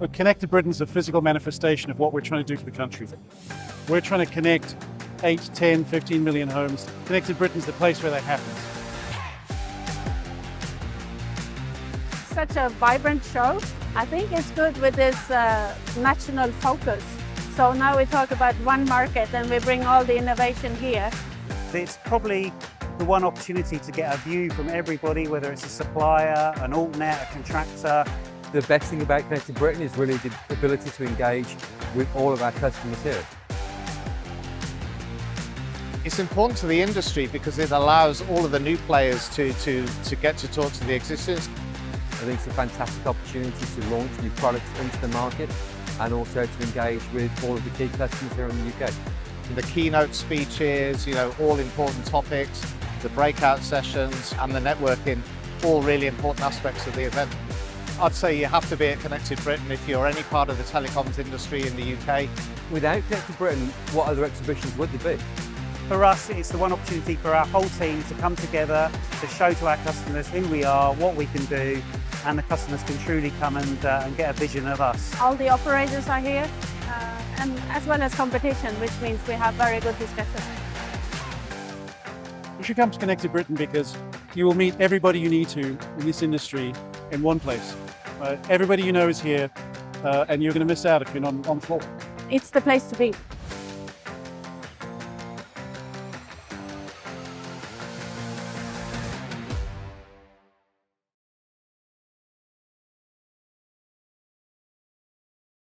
But Connected Britain's a physical manifestation of what we're trying to do for the country. We're trying to connect 8, 10, 15 million homes. Connected Britain's the place where that happens. Such a vibrant show. I think it's good with this national focus. So now we talk about one market and we bring all the innovation here. It's probably the one opportunity to get a view from everybody, whether it's a supplier, an altnet, a contractor. The best thing about Connected Britain is really the ability to engage with all of our customers here. It's important to the industry because it allows all of the new players to get to talk to the existing. I think it's a fantastic opportunity to launch new products into the market and also to engage with all of the key customers here in the UK. The keynote speeches, all important topics, the breakout sessions and the networking, all really important aspects of the event. I'd say you have to be at Connected Britain if you're any part of the telecoms industry in the UK. Without Connected Britain, what other exhibitions would there be? For us, it's the one opportunity for our whole team to come together, to show to our customers who we are, what we can do, and the customers can truly come and get a vision of us. All the operators are here, and as well as competition, which means we have very good discussion. You should come to Connected Britain because you will meet everybody you need to in this industry in one place. Everybody you know is here, and you're going to miss out if you're not on the floor. It's the place to be.